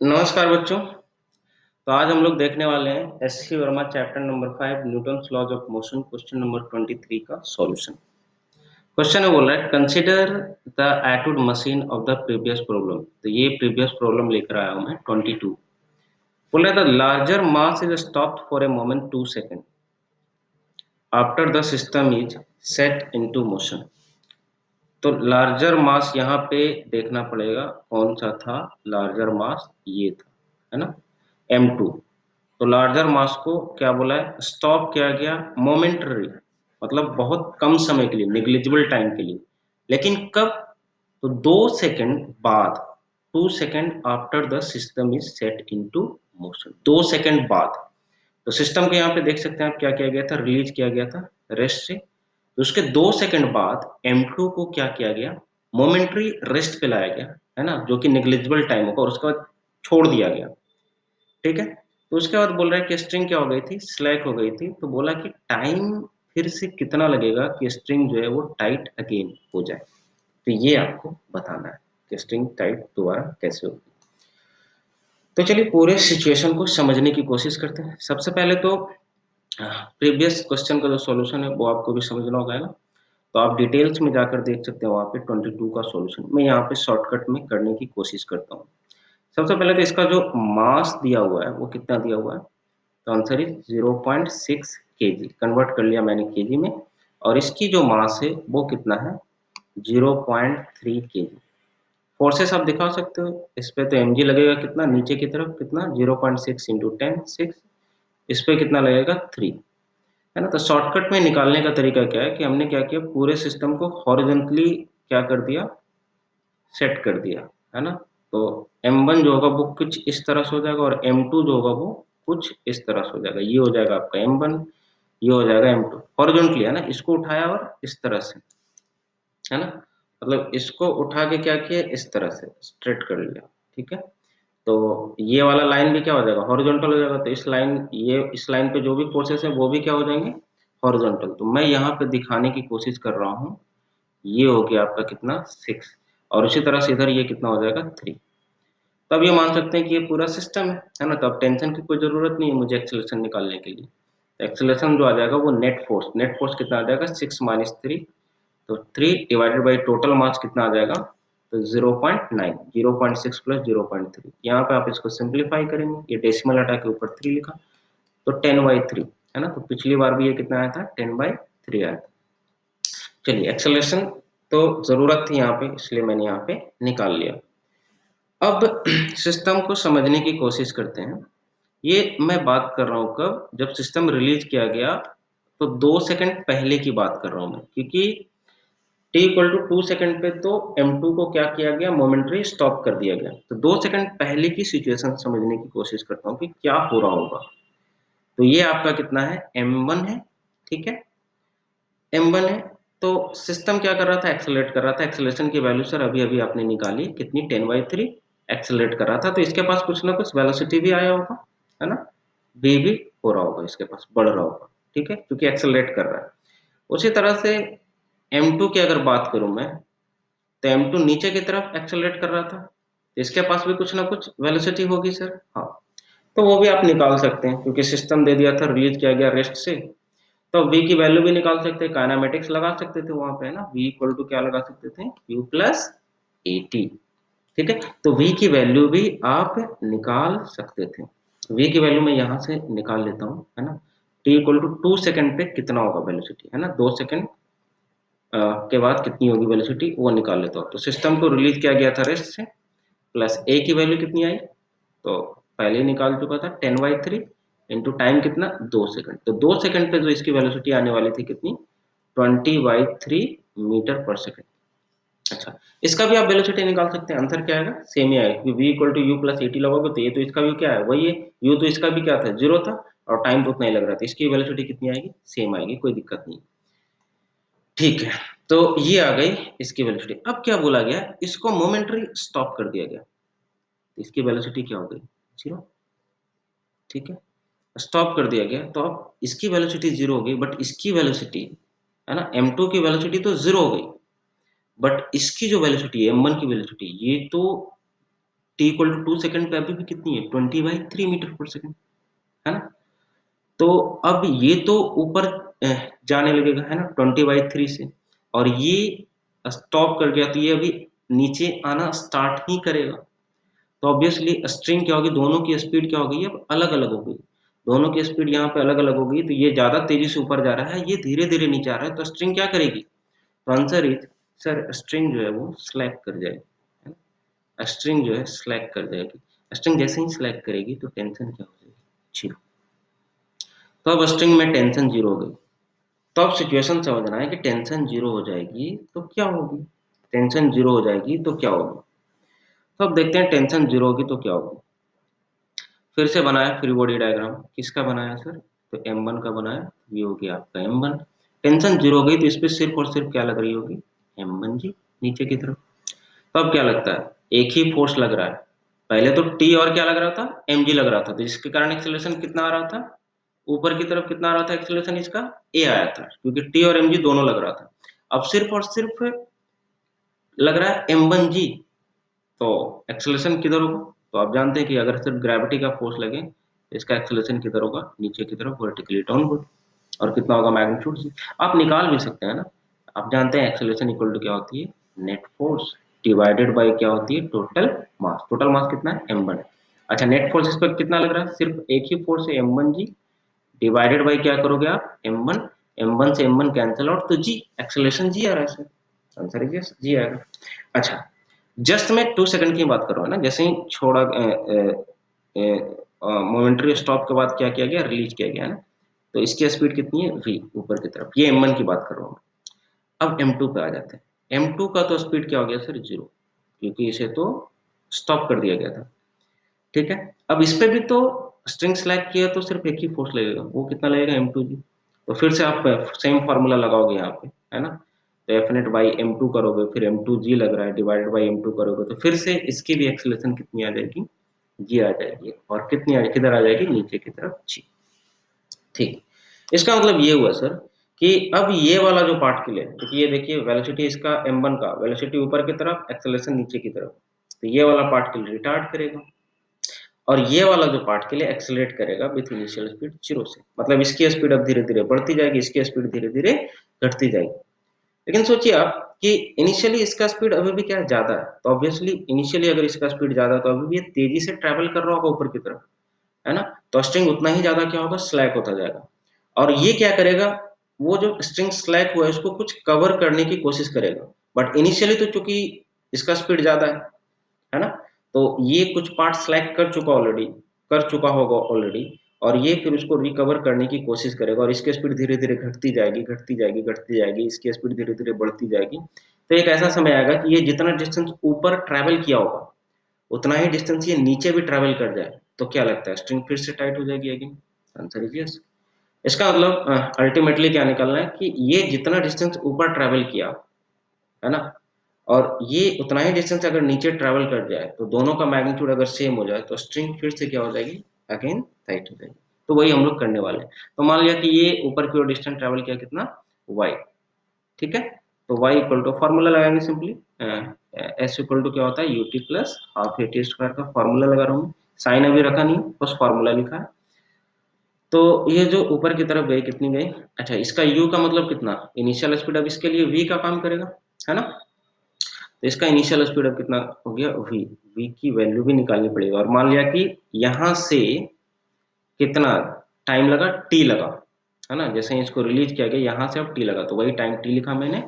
नमस्कार बच्चों। तो आज हम लोग देखने वाले हैं SC Verma chapter number 5 Newton's laws of motion question number 23 का सॉल्यूशन। क्वेश्चन है बोल रहा है consider the Atwood machine of the previous problem. तो ये प्रीवियस प्रॉब्लम लेकर आया हूं मैं 22। बोल रहा था larger mass is stopped for a moment 2 second after the system is set into motion. तो लार्जर मास यहाँ पे देखना पड़ेगा कौन सा था। लार्जर मास ये था, है ना, m2। तो लार्जर मास को क्या बोला है, स्टॉप किया गया मोमेंटरी, मतलब बहुत कम समय के लिए, निग्लिजिबल टाइम के लिए। लेकिन कब? तो 2 सेकंड बाद, 2 second after the system is set into motion, 2 second बाद। तो सिस्टम को यहाँ पे देख सकते हैं आप, क्या किया गया था, रिलीज किया गया था रेस्ट से। तो उसके 2 सेकंड बाद M2 को क्या किया गया, मोमेंट्री रेस्ट पे लाया गया, है ना, जो कि निग्लिजिबल टाइम होगा, और उसके बाद छोड़ दिया गया। ठीक है। तो उसके बाद बोल रहा है कि स्ट्रिंग क्या हो गई थी, स्लैक हो गई थी। तो बोला कि टाइम फिर से कितना लगेगा कि स्ट्रिंग जो है वो टाइट अगेन हो जाए। तो ये आपको बताना है कि स्ट्रिंग टाइट दोबारा कैसे होगी। तो चलिए पूरे सिचुएशन को समझने की कोशिश करते हैं। सबसे पहले तो प्रीवियस क्वेश्चन का जो सॉल्यूशन है वो आपको भी समझना होगा, है ना। तो आप डिटेल्स में जाकर देख सकते हैं वहाँ पे 22 का सॉल्यूशन। मैं यहाँ पे शॉर्टकट में करने की कोशिश करता हूँ। सबसे पहले तो इसका जो मास दिया हुआ है वो कितना दिया हुआ है, तो आंसर इज 0.6 kg। कन्वर्ट कर लिया मैंने केजी में, और इसकी जो मास है वो कितना है, 0.3 kg। फोर्सेस आप दिखा सकते हो इस पे, तो mg लगेगा कितना, नीचे की तरफ कितना, 0.6 इंटू 10 6। इस पे कितना लगेगा, 3, है ना। तो शॉर्टकट में निकालने का तरीका क्या है कि हमने क्या किया, पूरे सिस्टम को हॉरिजॉन्टली क्या कर दिया, सेट कर दिया, है ना। तो m1 जो होगा वो कुछ इस तरह से हो जाएगा, और m2 जो होगा वो कुछ इस तरह से हो जाएगा। ये हो जाएगा आपका m1, ये हो जाएगा m2, हॉरिजॉन्टली, है ना। इसको उठाया और इस तरह से, है ना, मतलब इसको उठा के क्या किया, इस तरह से स्ट्रेट कर लिया। ठीक है। तो ये वाला लाइन भी क्या हो जाएगा, हॉरिजॉन्टल हो जाएगा। तो इस लाइन, ये इस लाइन पे जो भी फोर्सेस है वो भी क्या हो जाएंगे, हॉरिजॉन्टल। तो मैं यहाँ पे दिखाने की कोशिश कर रहा हूँ, ये हो गया आपका कितना, 6, और इसी तरह से इधर ये कितना हो जाएगा, 3। तब ये मान सकते हैं कि ये पूरा सिस्टम है ना। तो अब टेंशन की कोई जरूरत नहीं है मुझे एक्सेलरेशन निकालने के लिए। एक्सेलरेशन जो आ जाएगा वो नेट फोर्स कितना आ जाएगा, 6 माइनस 3। तो 3 डिवाइडेड बाई टोटल मास कितना आ जाएगा, तो 0.9, 0.6 प्लस 0.3। यहाँ पे आप इसको सिंप्लीफाई करेंगे, ये डेसिमल हटा के ऊपर 3 लिखा, तो 10/3, है ना। तो पिछली बार भी ये कितना आया था, 10/3 आया था। चलिए एक्सेलरेशन तो जरूरत थी यहाँ पे, इसलिए मैंने यहाँ पे निकाल लिया। अब सिस्टम को समझने की कोशिश करते हैं। ये मैं बात कर रहा हूँ कब, जब सिस्टम रिलीज किया गया, तो 2 सेकंड पहले की बात कर रहा हूँ मैं, क्योंकि t=2 सेकंड पे तो m2 को क्या किया गया, मोमेंटरी स्टॉप कर दिया गया। तो 2 सेकंड पहले की सिचुएशन समझने की कोशिश करता हूँ कि क्या हो रहा होगा। तो ये आपका कितना है, m1 है। ठीक है, m1 है। तो सिस्टम क्या कर रहा था, एक्सेलरेट कर रहा था। एक्सेलरेशन की वैल्यू सर अभी अभी आपने निकाली कितनी, 10/3 एक्सेलरेट कर रहा था। तो इसके पास कुछ ना कुछ वेलोसिटी भी आया होगा, है ना, v भी हो रहा होगा, इसके पास बढ़ रहा होगा। ठीक है, क्योंकि एक्सेलरेट कर रहा है। उसी तरह से m2 की अगर बात करूं मैं, तो m2 नीचे की तरफ एक्सेलरेट कर रहा था, तो इसके पास भी कुछ ना कुछ वेलोसिटी होगी सर। हाँ, तो वो भी आप निकाल सकते हैं, क्योंकि सिस्टम दे दिया था, रिलीज किया गया रेस्ट से। तो v की वैल्यू भी निकाल सकते हैं, काइनेमेटिक्स लगा सकते थे वहां पे, है ना। v इक्वल टू क्या लगा सकते थे, u प्लस at। ठीक है, तो v की वैल्यू भी आप निकाल सकते थे। v की वैल्यू मैं यहां से निकाल लेता हूं, है ना। t=2 सेकंड पे कितना होगा वेलोसिटी, है ना, 2 सेकंड के बाद कितनी होगी वेलोसिटी, वो निकाल लेता हूं। तो सिस्टम को रिलीज किया गया था रेस्ट से, प्लस a की वैल्यू कितनी आई, तो पहले ही निकाल चुका था, 10/3 इंटू टाइम कितना, 2 सेकंड। तो 2 सेकंड पे जो इसकी वेलोसिटी आने वाली थी कितनी, 20/3 मीटर पर सेकंड। अच्छा, इसका भी आप वेलोसिटी निकाल सकते हैं। आंसर क्या आएगा, सेम ही आएगा, क्योंकि v equal to u plus at लगोगे तो ये तो इसका भी क्या है, वही है। u तो इसका भी क्या था, 0 था, और टाइम तो उतना ही लग रहा था। इसकी वेलोसिटी कितनी आएगी, सेम आएगी, कोई दिक्कत नहीं। ठीक है, तो ये आ गई इसकी वेलोसिटी। अब क्या बोला गया, इसको मोमेंटरी स्टॉप कर दिया गया, इसकी वेलोसिटी क्या हो गई, 0। ठीक है, स्टॉप कर दिया गया, तो अब इसकी वेलोसिटी 0 हो गई, बट इसकी वेलोसिटी, है ना, m2 की वेलोसिटी तो 0 हो गई, बट इसकी जो वेलोसिटी है m1 की वेलोसिटी, ये तो t इक्वल टू 2 सेकंड पे अभी भी कितनी है 20/3 मीटर पर सेकंड, है ना। तो अब ये तो ऊपर जाने लगेगा, है ना, 20/3 से, और ये स्टॉप कर गया तो ये अभी नीचे आना स्टार्ट ही करेगा। तो ऑब्वियसली स्ट्रिंग क्या होगी, दोनों की स्पीड क्या हो गई अब अलग अलग हो गई, दोनों की स्पीड यहाँ पे अलग अलग हो गई। तो ये ज्यादा तेजी से ऊपर जा रहा है, ये धीरे धीरे नीचे आ रहा है, तो स्ट्रिंग क्या करेगी, तो आंसर इज सर स्ट्रिंग जो है वो स्लैक कर जाएगी, स्ट्रिंग जो है स्लैक कर जाएगी। स्ट्रिंग जैसे ही स्लैक करेगी तो टेंशन क्या हो जाएगी, जीरो। तो अब स्ट्रिंग में टेंशन जीरो हो गई। तो अब सिचुएशन समझना है कि टेंशन जीरो हो जाएगी तो क्या होगी, टेंशन जीरो हो जाएगी तो क्या होगी। तो अब देखते हैं टेंशन जीरो होगी तो क्या होगी। फिर से बनाया फ्री बॉडी डायग्राम, किसका बनाया सर, तो M1 का बनाया, ये हो गया आपका M1। टेंशन जीरो हो गई तो इस पे सिर्फ और सिर्फ क्या लग रही होगी, M1 जी, नीचे की तरफ। तो अब क्या लगता है, एक ही फोर्स लग रहा है, पहले तो T और क्या लग रहा था, mg लग रहा था, तो जिसके कारण एक्सेलरेशन कितना आ रहा था, ऊपर की तरफ कितना आ रहा था एक्सेलरेशन इसका, a आया था, क्योंकि T और mg दोनों लग रहा था। अब सिर्फ और सिर्फ लग रहा है M1g, तो एक्सेलरेशन किधर होगा, तो आप जानते हैं कि अगर सिर्फ ग्रेविटी का फोर्स लगे तो इसका एक्सेलरेशन किधर होगा, नीचे की तरफ, वर्टिकली डाउनवर्ड। और कितना होगा, मैग्नीट्यूड जी, आप निकाल भी सकते हैं ना। आप जानते हैं एक्सेलरेशन इक्वल टू क्या होती है, नेट फोर्स डिवाइडेड बाय क्या होती है, टोटल मास। टोटल मास कितना है, m1। अच्छा, नेट फोर्स इस पर कितना लग रहा है, सिर्फ एक ही फोर्स है m1 जी, डिवाइडेड बाय क्या करोगे आप, m1, m1 से m1 कैंसिल आउट, तो जी एक्सेलरेशन जी आ रहा है सर, आंसर इज यस, जी आएगा। अच्छा, जस्ट मैं 2 सेकंड की बात कर रहा हूँ ना, जैसे ही छोड़ा मोमेंटरी स्टॉप के बाद क्या किया गया, रिलीज किया गया है ना, तो इसकी स्पीड कितनी है v, ऊपर की तरफ, ये m1 की बात कर रहा हूँ। अब m2 पे आ जाते हैं, m2 का तो स्पीड क्या हो गया सर, जीरो, क्योंकि इसे तो स्टॉप कर दिया गया था, ठीक है। अब इस पे भी तो स्ट्रिंग स्लैक किया तो सिर्फ एक ही फोर्स लगेगा, वो कितना लगेगा, m2 जी। तो फिर से आप सेम फार्मूला लगाओगे यहाँ पे, है ना, तो एफ नेट बाई m2 करोगे, फिर m2 जी लग रहा है, डिवाइडेड बाई m2 करोगे, तो फिर से इसकी भी एक्सेलरेशन कितनी आ जाएगी, जी आ जाएगी, और कितनी आ, किधर आ जाएगी, नीचे की तरफ जी, ठीक। इसका मतलब ये हुआ सर कि अब ये वाला जो पार्ट के लिए, क्योंकि ये देखिए वेलोसिटी इसका m1 का, वेलोसिटी ऊपर की तरफ, एक्सेलरेशन नीचे की तरफ, तो ये वाला पार्ट के लिए रिटार्ड करेगा, और ये वाला जो पार्ट के लिए एक्सेलरेट करेगा विथ इनिशियल स्पीड जीरो से, मतलब इसकी स्पीड अब धीरे धीरे बढ़ती जाएगी, इसकी स्पीड धीरे धीरे घटती जाएगी। लेकिन सोचिए आप कि इनिशियली इसका स्पीड अभी भी क्या है, ज्यादा है, तो ऑब्वियसली इनिशियली अगर इसका स्पीड ज्यादा है तो अभी भी ये तेजी से ट्रैवल कर रहा होगा ऊपर की तरफ, है ना, तो स्ट्रिंग उतना ही ज्यादा क्या होगा, स्लैक होता जाएगा। और ये क्या करेगा, वो जो स्ट्रिंग स्लैक हुआ है उसको कुछ कवर करने की कोशिश करेगा, बट इनिशियली तो चूंकि इसका स्पीड ज्यादा है ना, तो ये कुछ पार्ट स्लैक कर चुका ऑलरेडी, कर चुका होगा ऑलरेडी, और ये फिर उसको रिकवर करने की कोशिश करेगा, और इसकी स्पीड धीरे धीरे घटती जाएगी, घटती जाएगी, घटती जाएगी, इसकी स्पीड धीरे धीरे बढ़ती जाएगी। तो एक ऐसा समय आएगा कि ये जितना डिस्टेंस ऊपर ट्रैवल किया होगा उतना ही डिस्टेंस ये नीचे भी ट्रैवल कर जाए, तो क्या लगता है, स्ट्रिंग फिर से टाइट हो जाएगी अगेन, आंसर इज यस। इसका मतलब अल्टीमेटली क्या निकलना है कि ये जितना डिस्टेंस ऊपर ट्रैवल किया, है ना, और ये उतना ही डिस्टेंस अगर नीचे ट्रैवल कर जाए, तो दोनों का मैग्नीट्यूड अगर सेम हो जाए तो स्ट्रिंग फिर से क्या हो जाएगी, अगेन टाइट हो जाएगी। तो वही हम लोग करने वाले हैं। तो मान लिया कि ये ऊपर की ओर डिस्टेंस ट्रैवल किया कितना, y, ठीक है। तो y इक्वल टू फॉर्मूला लगाएंगे सिंपली, s इक्वल टू क्या होता है, ut plus half A T square का फॉर्मूला लगा रहा हूँ, साइन अभी रखा नहीं, बस फॉर्मूला लिखा है। तो ये जो ऊपर की तरफ गई कितनी गई, अच्छा इसका u का मतलब कितना, इनिशियल स्पीड अब इसके लिए v का काम करेगा, है ना, तो इसका इनिशियल स्पीड अब कितना हो गया, v की वैल्यू भी निकालनी पड़ेगी, और मान लिया कि यहां से कितना टाइम लगा, t लगा, है ना, जैसे ही इसको रिलीज किया गया यहाँ से अब t लगा, तो वही टाइम t लिखा मैंने,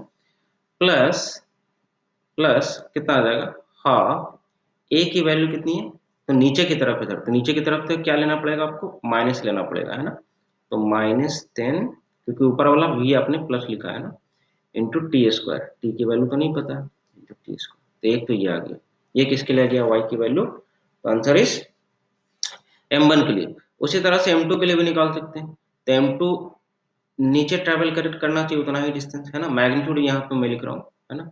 प्लस प्लस कितना आ जाएगा, हाफ a की वैल्यू कितनी है, तो नीचे की तरफ है सर, तो नीचे की तरफ से क्या लेना पड़ेगा आपको, माइनस लेना पड़ेगा, है ना, तो -10, क्योंकि ऊपर वाला v आपने प्लस लिखा है ना, इंटू टी स्क्वायर, टी की वैल्यू तो नहीं पता, इंटू टी स्क्वायर, तो एक तो ये आ गया, ये किसके लिए आ गया, y की वैल्यू, तो आंसर इज m1 के लिए। उसी तरह से m2 के लिए भी निकाल सकते हैं, तो m2 नीचे ट्रेवल करना चाहिए उतना ही डिस्टेंस, है ना, मैग्नीट्यूड यहाँ पे मैं लिख रहा हूँ, है ना,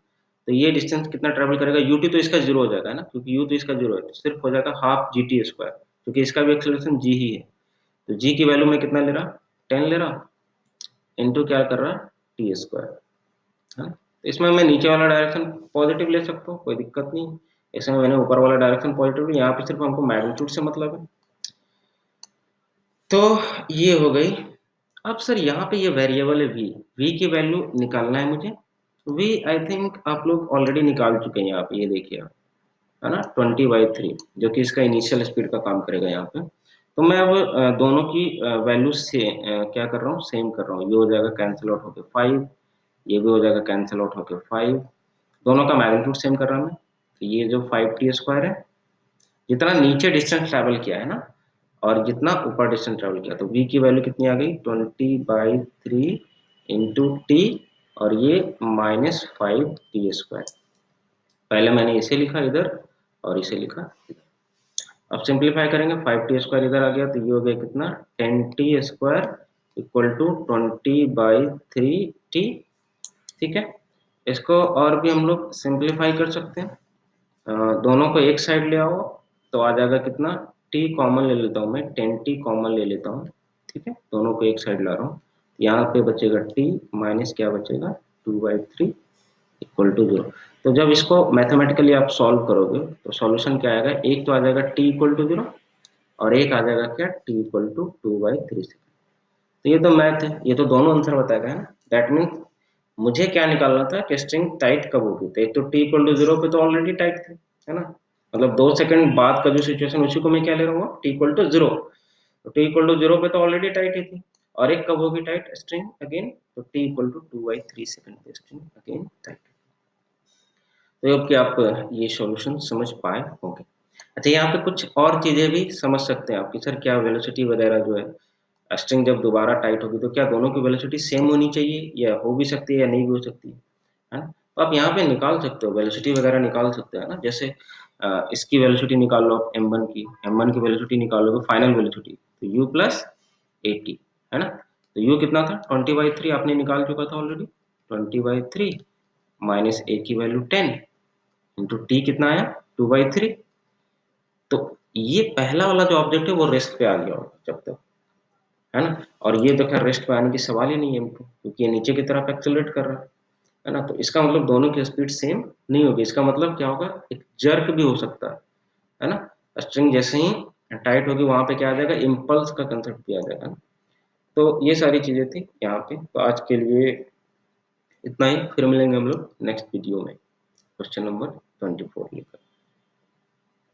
तो ये डिस्टेंस कितना ट्रेवल करेगा, ut तो इसका जीरो हो जाएगा, है ना, क्योंकि u तो इसका जीरो है, तो सिर्फ हो जाएगा हाफ जी टी स्क्वायर, क्योंकि इसका भी एक्सेलरेशन g ही है, तो g की वैल्यू में कितना ले रहा, 10 ले रहा, इंटू क्या कर रहा, टी स्क्वायर, है ना, तो इसमें मैं नीचे वाला डायरेक्शन पॉजिटिव ले सकता हूँ, कोई दिक्कत नहीं, इसमें मैंने ऊपर वाला डायरेक्शन पॉजिटिव, यहाँ पे सिर्फ हमको मैग्नीट्यूड से मतलब है। तो ये हो गई। अब सर यहाँ पे ये वेरिएबल है v की वैल्यू निकालना है मुझे। v आई थिंक आप लोग ऑलरेडी निकाल चुके हैं, यहाँ पे ये देखिए आप, है ना, 20/3 जो कि इसका इनिशियल स्पीड का काम करेगा यहाँ पे। तो मैं अब दोनों की वैल्यू से क्या कर रहा हूँ, सेम कर रहा हूँ। ये हो जाएगा कैंसिल आउट होके 5, ये भी हो जाएगा कैंसिल आउट होके 5, दोनों का मैग्नीट्यूड सेम कर रहा हूँ मैं। तो ये जो 5t² है, जितना नीचे डिस्टेंस ट्रैवल किया है ना, और जितना ऊपर डिस्टेंस ट्रैवल किया, तो v की वैल्यू कितनी आ गई, 20/3 इंटू टी, और ये -5t²। पहले मैंने इसे लिखा इधर और इसे लिखा इधर। अब सिंप्लीफाई करेंगे, 5t² इधर आ गया, तो ये हो गया कितना, 10t² इक्वल टू 20/3t। ठीक है, इसको और भी हम लोग सिंप्लीफाई कर सकते हैं। दोनों को एक साइड ले आओ, तो आ जाएगा कितना, t कॉमन ले लेता हूँ मैं, 10t कॉमन ले लेता हूँ। ठीक है, दोनों को एक साइड ला रहा हूँ, यहाँ पे बचेगा t माइनस क्या बचेगा, 2/3 इक्वल टू 0। तो जब इसको मैथमेटिकली आप सॉल्व करोगे तो सॉल्यूशन क्या आएगा, एक तो आ जाएगा t इक्वल टू 0, और एक आ जाएगा क्या, t इक्वल टू 2/3। तो ये तो मैथ है, ये तो दोनों आंसर बताएगा, है ना। दैट मीन्स मुझे क्या निकालना था कि स्ट्रिंग टाइट कब होगी, तो एक तो t इक्वल टू 0 पे तो ऑलरेडी टाइट थे, है ना। मतलब 2 सेकंड बाद का जो सिचुएशन, उसी को मैं क्या ले रहा हूँ, t इक्वल टू 0। तो t इक्वल टू 0 पे तो ऑलरेडी टाइट ही थी, और एक कब होगी टाइट स्ट्रिंग अगेन, तो t इक्वल टू 2/3 सेकंड पे स्ट्रिंग अगेन टाइट। तो अब क्या आप ये सॉल्यूशन समझ पाए होंगे। अच्छा, यहाँ पे कुछ और चीजें भी समझ सकते हैं आप कि सर क्या वेलोसिटी वगैरह जो है, स्ट्रिंग जब दोबारा टाइट होगी तो क्या दोनों की वेलोसिटी सेम होनी चाहिए, या हो भी सकती है या नहीं भी हो सकती है ना। तो आप यहाँ पे निकाल सकते हो, वेलोसिटी वगैरह निकाल सकते हैं ना। जैसे इसकी वेलोसिटी निकाल लो आप, m1 की वेलोसिटी निकालोगे, फाइनल वेलोसिटी, तो u प्लस 80, है ना। तो u कितना था, 20/3 आपने निकाल चुका था ऑलरेडी, 20/3 माइनस a की वैल्यू 10 इंटू टी कितना आया, 2/3। तो ये पहला वाला जो ऑब्जेक्ट है वो रेस्ट पे आ गया होगा जब तक, है ना। और ये तो खैर रेस्ट पे आने की सवाल ही नहीं है हमको, क्योंकि ये नीचे की तरफ एक्सेलरेट कर रहा है ना। तो इसका मतलब दोनों की स्पीड सेम नहीं होगी। इसका मतलब क्या होगा, एक जर्क भी हो सकता है ना। स्ट्रिंग जैसे ही टाइट होगी वहां पे क्या आ जाएगा, इम्पल्स का कंसेप्ट भी आ जाएगा ना। तो ये सारी चीजें थी यहाँ पे। तो आज के लिए इतना ही, फिर मिलेंगे हम लोग नेक्स्ट वीडियो में क्वेश्चन नंबर 24 लेकर।